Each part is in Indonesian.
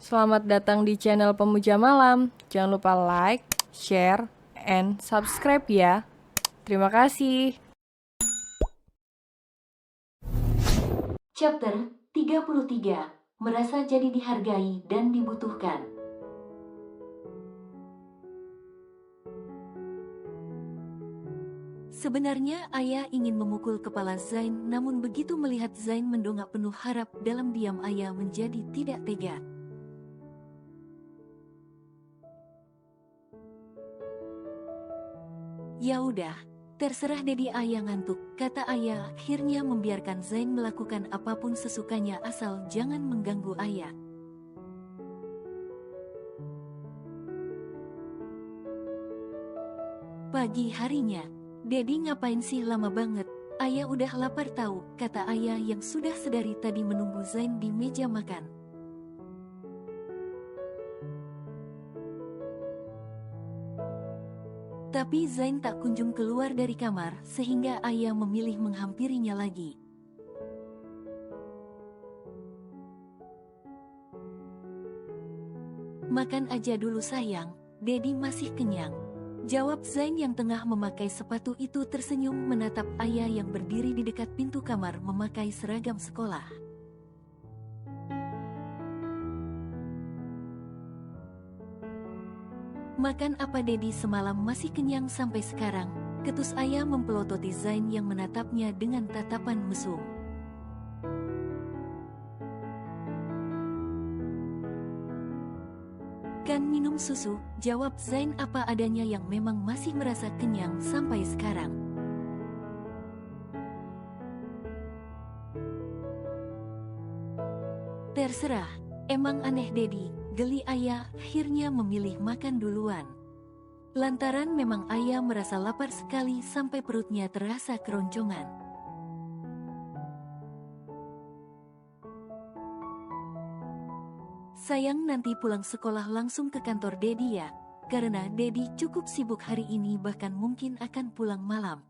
Selamat datang di channel Pemuja Malam. Jangan lupa like, share, and subscribe ya. Terima kasih. Chapter 33. Merasa jadi dihargai dan dibutuhkan. Sebenarnya ayah ingin memukul kepala Zain, namun begitu melihat Zain mendongak penuh harap, dalam diam ayah menjadi tidak tega. Ya udah, terserah Dedi, ayah ngantuk, kata ayah, akhirnya membiarkan Zain melakukan apapun sesukanya asal jangan mengganggu ayah. Pagi harinya, Dedi, ngapain sih lama banget? Ayah udah lapar tahu, kata ayah yang sudah sedari tadi menunggu Zain di meja makan. Tapi Zain tak kunjung keluar dari kamar, sehingga ayah memilih menghampirinya lagi. Makan aja dulu sayang, Dedi masih kenyang, jawab Zain yang tengah memakai sepatu itu, tersenyum menatap ayah yang berdiri di dekat pintu kamar memakai seragam sekolah. Makan apa Dedi, semalam masih kenyang sampai sekarang, ketus ayah mempelototi Zain yang menatapnya dengan tatapan mesum. Kan minum susu, jawab Zain apa adanya yang memang masih merasa kenyang sampai sekarang. Terserah, emang aneh Dedi, geli ayah, akhirnya memilih makan duluan. Lantaran memang ayah merasa lapar sekali sampai perutnya terasa keroncongan. Sayang, nanti pulang sekolah langsung ke kantor Dedi ya, karena Dedi cukup sibuk hari ini, bahkan mungkin akan pulang malam.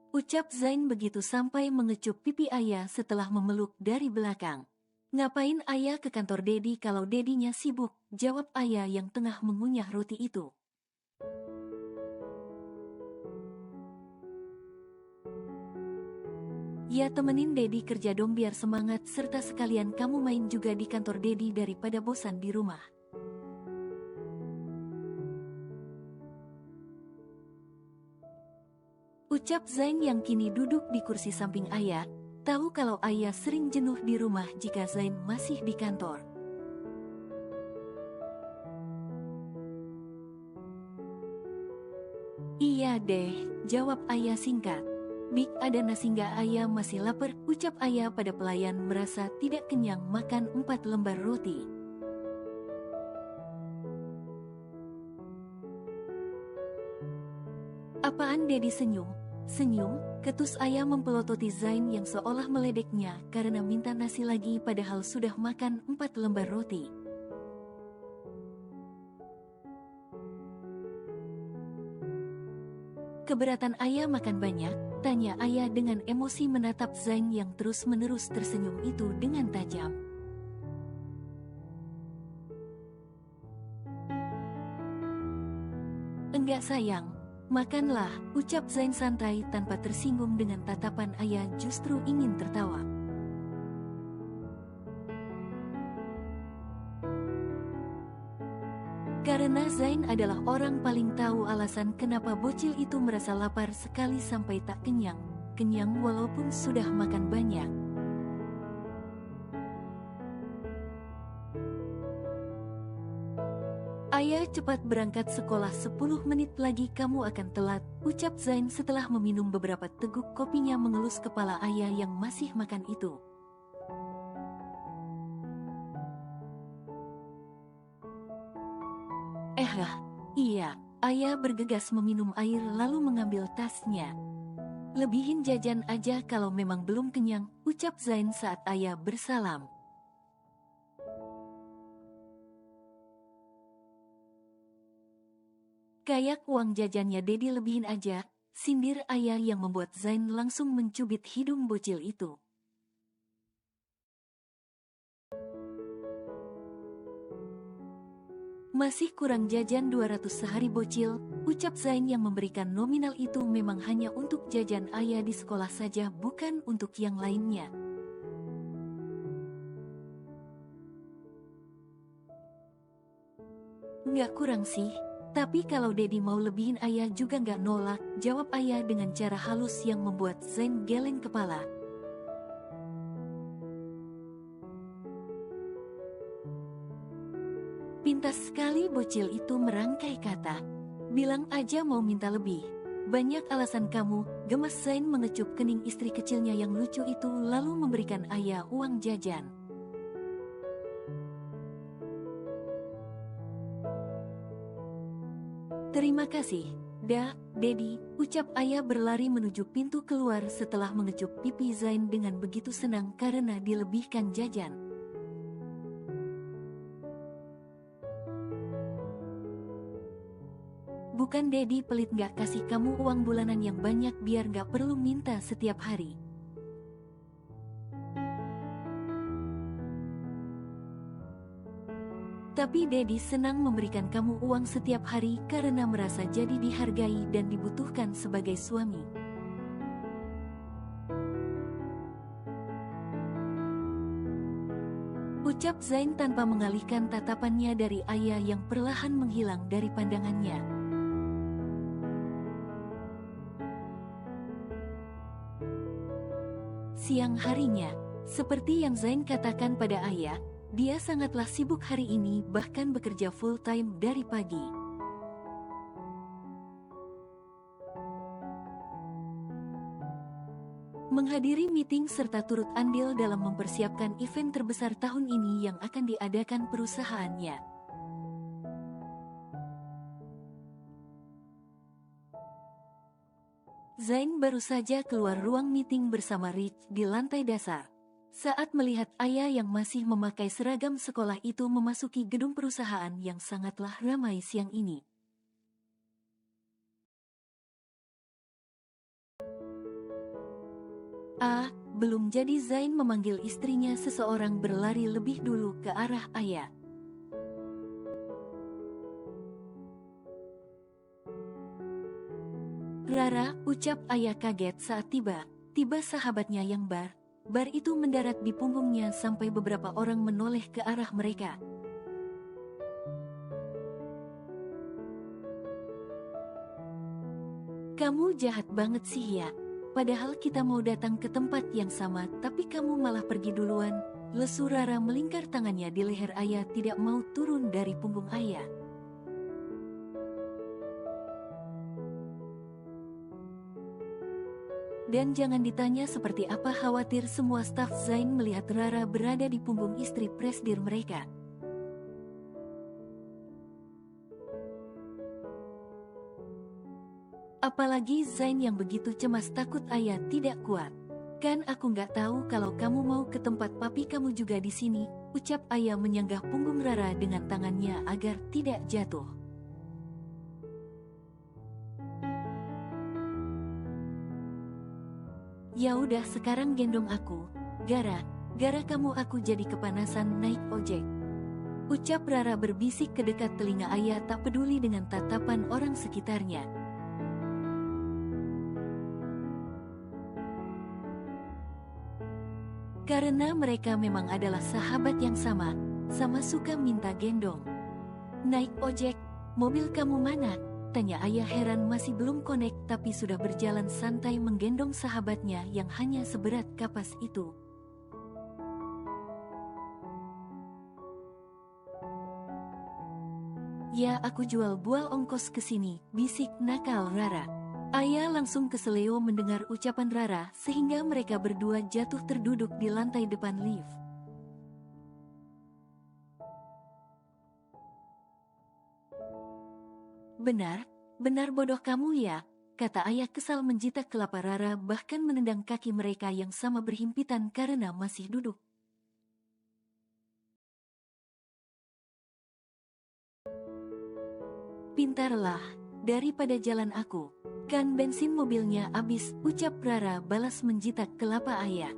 Ucap Zain begitu sampai mengecup pipi ayah setelah memeluk dari belakang. Ngapain ayah ke kantor Dedi kalau Dedinya sibuk, jawab ayah yang tengah mengunyah roti itu. Ya temenin Dedi kerja dong biar semangat, serta sekalian kamu main juga di kantor Dedi daripada bosan di rumah. Ucap Zain yang kini duduk di kursi samping ayah, tahu kalau ayah sering jenuh di rumah jika Zain masih di kantor. Iya deh, jawab ayah singkat. Bik, ada nasi nggak, ayah masih lapar, ucap ayah pada pelayan merasa tidak kenyang makan 4 lembar roti. Apaan Dedi, senyum? Senyum, ketus ayah mempelototi Zain yang seolah meledeknya karena minta nasi lagi padahal sudah makan 4 lembar roti. Keberatan ayah makan banyak? Tanya ayah dengan emosi menatap Zain yang terus-menerus tersenyum itu dengan tajam. Enggak sayang, makanlah, ucap Zain santai tanpa tersinggung dengan tatapan ayah justru ingin tertawa. Karena Zain adalah orang paling tahu alasan kenapa bocil itu merasa lapar sekali sampai tak kenyang. Kenyang walaupun sudah makan banyak. Ayah cepat berangkat sekolah, 10 menit lagi kamu akan telat, ucap Zain setelah meminum beberapa teguk kopinya mengelus kepala ayah yang masih makan itu. Iya, ayah bergegas meminum air lalu mengambil tasnya. Lebihin jajan aja kalau memang belum kenyang, ucap Zain saat ayah bersalam. Kayak uang jajannya Dedi lebihin aja, sindir ayah yang membuat Zain langsung mencubit hidung bocil itu. Masih kurang jajan 200 sehari bocil, ucap Zain yang memberikan nominal itu memang hanya untuk jajan ayah di sekolah saja, bukan untuk yang lainnya. Nggak kurang sih, tapi kalau Dedi mau lebihin ayah juga nggak nolak, jawab ayah dengan cara halus yang membuat Zain geleng kepala. Pintas sekali bocil itu merangkai kata. Bilang aja mau minta lebih. Banyak alasan kamu, gemas Zain mengecup kening istri kecilnya yang lucu itu lalu memberikan ayah uang jajan. Terima kasih, Dedi, ucap ayah berlari menuju pintu keluar setelah mengecup pipi Zain dengan begitu senang karena dilebihkan jajan. Bukan Dedi pelit gak kasih kamu uang bulanan yang banyak biar gak perlu minta setiap hari. Tapi Dedi senang memberikan kamu uang setiap hari karena merasa jadi dihargai dan dibutuhkan sebagai suami. Ucap Zain tanpa mengalihkan tatapannya dari ayah yang perlahan menghilang dari pandangannya. Siang harinya, seperti yang Zain katakan pada ayah, dia sangatlah sibuk hari ini bahkan bekerja full time dari pagi. Menghadiri meeting serta turut andil dalam mempersiapkan event terbesar tahun ini yang akan diadakan perusahaannya. Zain baru saja keluar ruang meeting bersama Rich di lantai dasar. Saat melihat ayah yang masih memakai seragam sekolah itu memasuki gedung perusahaan yang sangatlah ramai siang ini. Belum jadi Zain memanggil istrinya, seseorang berlari lebih dulu ke arah ayah. Rara, ucap ayah kaget saat tiba sahabatnya yang bar itu mendarat di punggungnya sampai beberapa orang menoleh ke arah mereka. Kamu jahat banget sih ya, padahal kita mau datang ke tempat yang sama tapi kamu malah pergi duluan. Lesu Rara melingkar tangannya di leher ayah tidak mau turun dari punggung ayah. Dan jangan ditanya seperti apa khawatir semua staf Zain melihat Rara berada di punggung istri presdir mereka. Apalagi Zain yang begitu cemas takut ayah tidak kuat. Kan aku nggak tahu kalau kamu mau ke tempat papi kamu juga di sini, ucap ayah menyanggah punggung Rara dengan tangannya agar tidak jatuh. Ya udah sekarang gendong aku, gara kamu aku jadi kepanasan naik ojek. Ucap Rara berbisik ke dekat telinga ayah tak peduli dengan tatapan orang sekitarnya. Karena mereka memang adalah sahabat yang sama suka minta gendong. Naik ojek, mobil kamu mana? Tanya ayah heran masih belum connect tapi sudah berjalan santai menggendong sahabatnya yang hanya seberat kapas itu. Ya aku jual bual ongkos ke sini, bisik nakal Rara. Ayah langsung keseleo mendengar ucapan Rara sehingga mereka berdua jatuh terduduk di lantai depan lift. Benar bodoh kamu ya, kata ayah kesal menjitak kelapa Rara bahkan menendang kaki mereka yang sama berhimpitan karena masih duduk. Pintarlah, daripada jalan aku. Kan bensin mobilnya habis, ucap Rara balas menjitak kelapa ayah.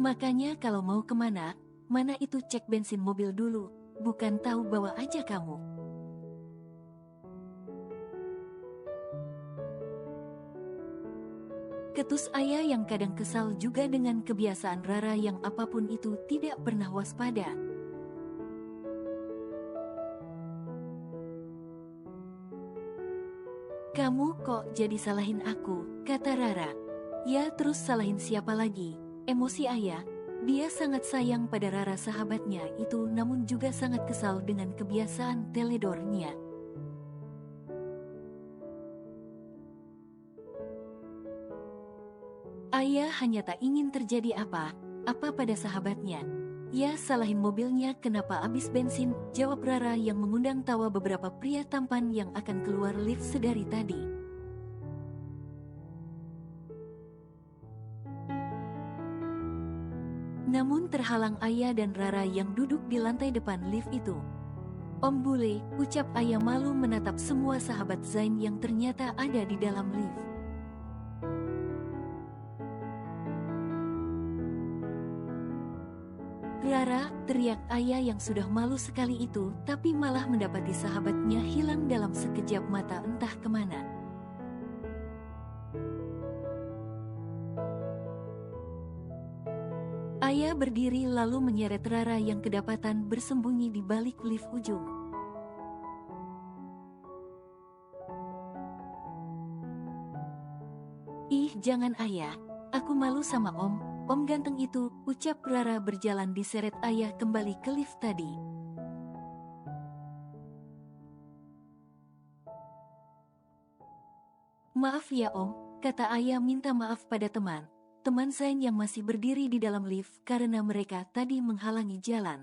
Makanya kalau mau kemana, mana itu cek bensin mobil dulu, bukan tahu bawa aja kamu. Ketus ayah yang kadang kesal juga dengan kebiasaan Rara yang apapun itu tidak pernah waspada. Kamu kok jadi salahin aku, kata Rara. Ya terus salahin siapa lagi? Emosi ayah. Dia sangat sayang pada Rara sahabatnya itu namun juga sangat kesal dengan kebiasaan teledornya. Ayah hanya tak ingin terjadi apa-apa pada sahabatnya. Ya salahin mobilnya kenapa habis bensin, jawab Rara yang mengundang tawa beberapa pria tampan yang akan keluar lift sedari tadi. Namun terhalang ayah dan Rara yang duduk di lantai depan lift itu. Om Bule, ucap ayah malu menatap semua sahabat Zain yang ternyata ada di dalam lift. Rara, teriak ayah yang sudah malu sekali itu, tapi malah mendapati sahabatnya hilang dalam sekejap mata entah kemana. Ayah berdiri lalu menyeret Rara yang kedapatan bersembunyi di balik lift ujung. Ih, jangan ayah, aku malu sama Om ganteng itu, ucap Rara berjalan diseret ayah kembali ke lift tadi. Maaf ya Om, kata ayah minta maaf pada teman Zain yang masih berdiri di dalam lift karena mereka tadi menghalangi jalan.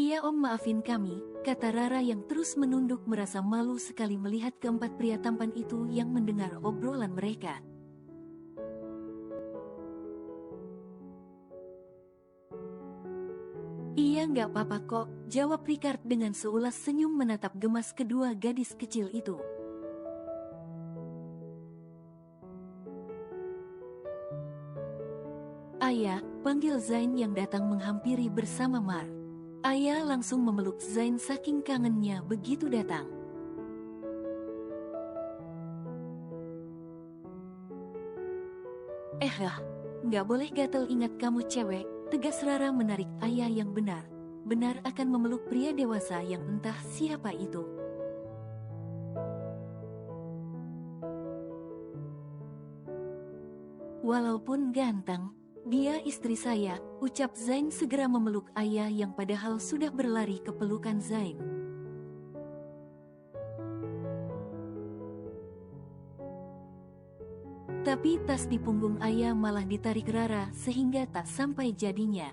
Iya Om maafin kami, kata Rara yang terus menunduk merasa malu sekali melihat keempat pria tampan itu yang mendengar obrolan mereka. Iya nggak apa-apa kok, jawab Ricard dengan seulas senyum menatap gemas kedua gadis kecil itu. Ayah, panggil Zain yang datang menghampiri bersama Mar. Ayah langsung memeluk Zain saking kangennya begitu datang. Nggak boleh gatel ingat kamu cewek, tegas Rara menarik ayah yang benar akan memeluk pria dewasa yang entah siapa itu. Walaupun ganteng, dia istri saya, ucap Zain segera memeluk ayah yang padahal sudah berlari ke pelukan Zain. Tapi tas di punggung ayah malah ditarik Rara sehingga tak sampai jadinya.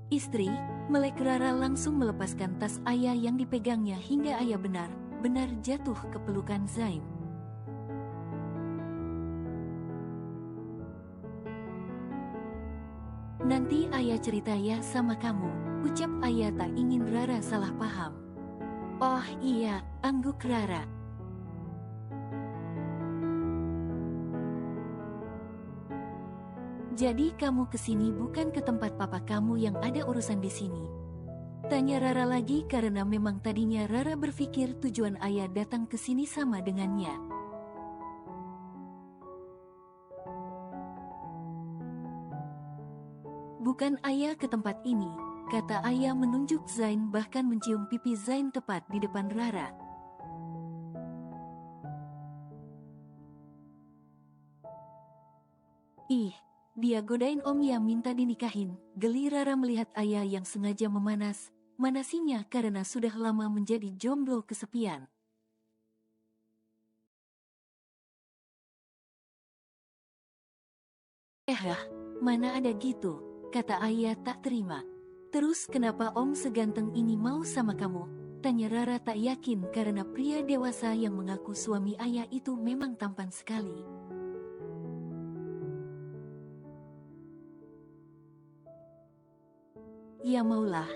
Istri, melek Rara langsung melepaskan tas ayah yang dipegangnya hingga ayah benar jatuh ke pelukan Zain. Nanti ayah cerita ya sama kamu, ucap ayah tak ingin Rara salah paham. Oh iya, angguk Rara. Jadi kamu kesini bukan ke tempat papa kamu yang ada urusan di sini? Tanya Rara lagi karena memang tadinya Rara berpikir tujuan ayah datang ke sini sama dengannya. Bukan ayah ke tempat ini, kata ayah menunjuk Zain bahkan mencium pipi Zain tepat di depan Rara. Ih, dia godain Om yang minta dinikahin, geli Rara melihat ayah yang sengaja manasinya karena sudah lama menjadi jomblo kesepian. Mana ada gitu, kata ayah tak terima. Terus kenapa Om seganteng ini mau sama kamu? Tanya Rara tak yakin karena pria dewasa yang mengaku suami ayah itu memang tampan sekali. Ya maulah.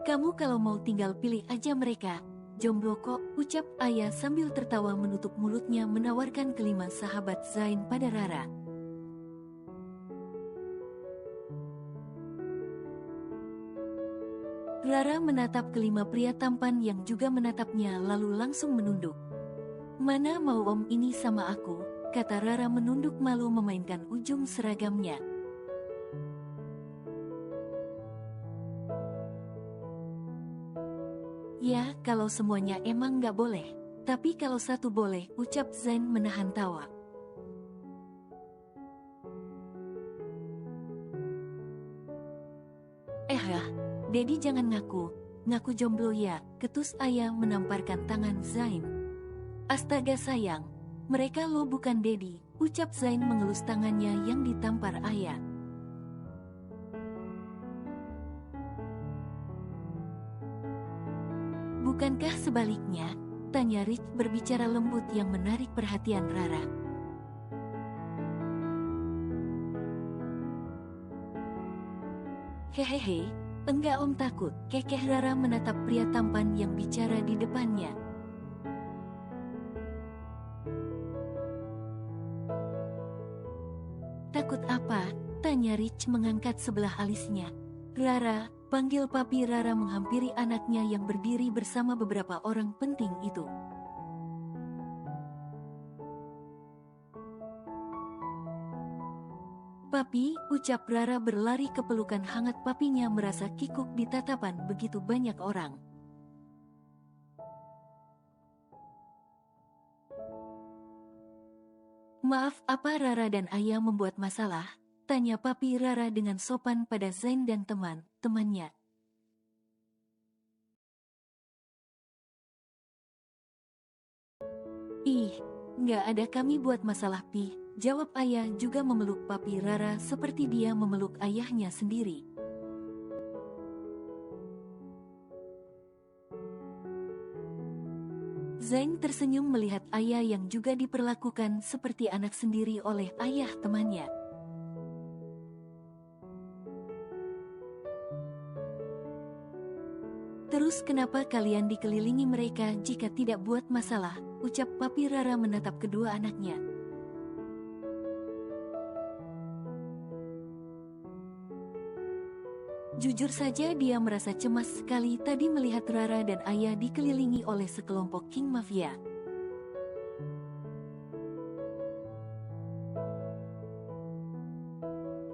Kamu kalau mau tinggal pilih aja mereka. Jomblo kok, ucap ayah sambil tertawa menutup mulutnya menawarkan kelima sahabat Zain pada Rara. Rara menatap kelima pria tampan yang juga menatapnya lalu langsung menunduk. Mana mau om ini sama aku, kata Rara menunduk malu memainkan ujung seragamnya. Ya, kalau semuanya emang gak boleh. Tapi kalau satu boleh, ucap Zain menahan tawa. Dedi jangan ngaku jomblo ya, ketus ayah menamparkan tangan Zain. Astaga sayang, mereka lo bukan Dedi, ucap Zain mengelus tangannya yang ditampar ayah. Bukankah sebaliknya? Tanya Rich berbicara lembut yang menarik perhatian Rara. Hehehe, enggak om takut, kekeh Rara menatap pria tampan yang bicara di depannya. Takut apa? Tanya Rich mengangkat sebelah alisnya. Rara, panggil papi. Rara menghampiri anaknya yang berdiri bersama beberapa orang penting itu. Papi, ucap Rara berlari ke pelukan hangat papinya merasa kikuk di tatapan begitu banyak orang. Maaf, apa Rara dan ayah membuat masalah? Tanya papi Rara dengan sopan pada Zain dan teman-temannya. Ih, nggak ada kami buat masalah pi, jawab ayah juga memeluk papi Rara seperti dia memeluk ayahnya sendiri. Zain tersenyum melihat ayah yang juga diperlakukan seperti anak sendiri oleh ayah temannya. Terus kenapa kalian dikelilingi mereka jika tidak buat masalah, ucap papi Rara menatap kedua anaknya. Jujur saja dia merasa cemas sekali tadi melihat Rara dan ayah dikelilingi oleh sekelompok King Mafia.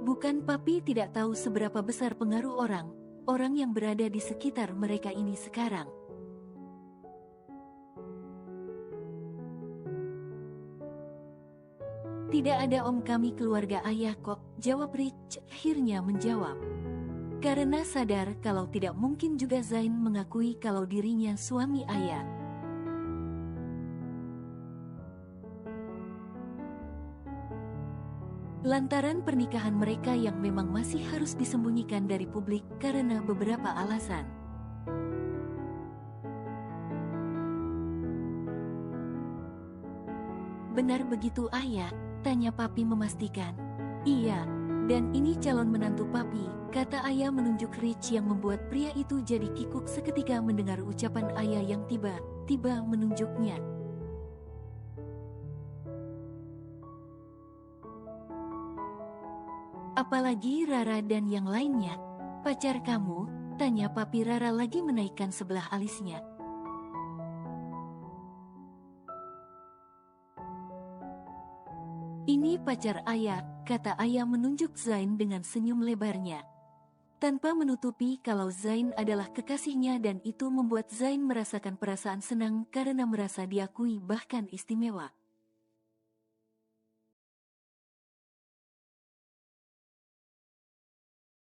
Bukan papi tidak tahu seberapa besar pengaruh orang yang berada di sekitar mereka ini sekarang. Tidak ada om, kami keluarga ayah kok, jawab Rich akhirnya menjawab. Karena sadar kalau tidak mungkin juga Zain mengakui kalau dirinya suami ayah. Lantaran pernikahan mereka yang memang masih harus disembunyikan dari publik karena beberapa alasan. Benar begitu ayah? Tanya papi memastikan. Iya, dan ini calon menantu papi, kata ayah menunjuk Rich yang membuat pria itu jadi kikuk seketika mendengar ucapan ayah yang tiba-tiba menunjuknya. Apalagi Rara dan yang lainnya. Pacar kamu? Tanya papi Rara lagi menaikkan sebelah alisnya. Ini pacar ayah, kata ayah menunjuk Zain dengan senyum lebarnya. Tanpa menutupi kalau Zain adalah kekasihnya dan itu membuat Zain merasakan perasaan senang karena merasa diakui bahkan istimewa.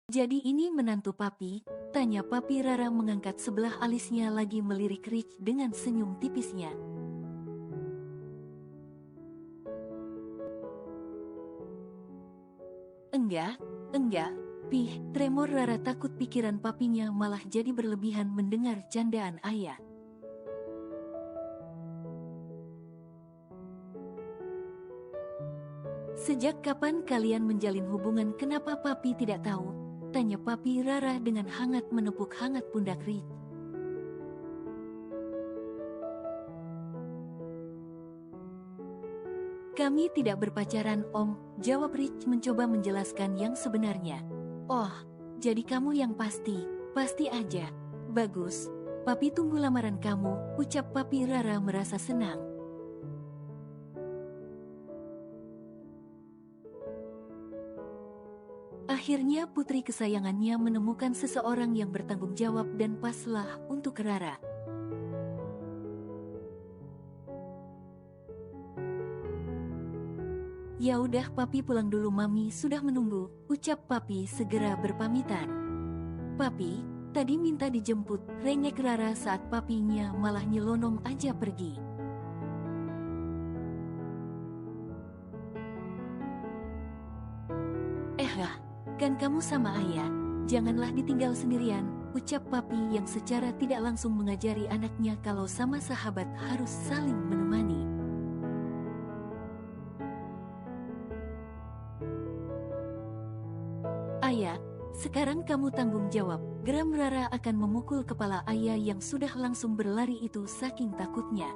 Jadi ini menantu papi? Tanya papi Rara mengangkat sebelah alisnya lagi melirik Rich dengan senyum tipisnya. Enggak, Pih, tremor Rara takut pikiran papinya malah jadi berlebihan mendengar candaan ayah. Sejak kapan kalian menjalin hubungan? Kenapa papi tidak tahu? Tanya Papi Rara dengan hangat menepuk hangat pundak Rich. Kami tidak berpacaran, Om, jawab Rich mencoba menjelaskan yang sebenarnya. Oh, jadi kamu yang pasti aja. Bagus, Papi tunggu lamaran kamu, ucap Papi Rara merasa senang. Akhirnya putri kesayangannya menemukan seseorang yang bertanggung jawab dan paslah untuk Rara. Ya udah Papi pulang dulu, Mami sudah menunggu, ucap Papi segera berpamitan. Papi, tadi minta dijemput, rengek Rara saat papinya malah nyelonong aja pergi. Kan kamu sama ayah, janganlah ditinggal sendirian, ucap Papi yang secara tidak langsung mengajari anaknya kalau sama sahabat harus saling menemani. Ayah, sekarang kamu tanggung jawab, geram Rara akan memukul kepala ayah yang sudah langsung berlari itu saking takutnya.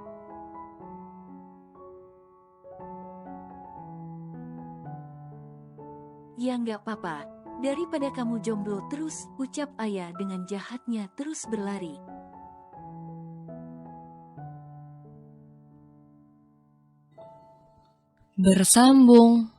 Ya nggak apa-apa, daripada kamu jomblo terus, ucap ayah dengan jahatnya terus berlari. Bersambung.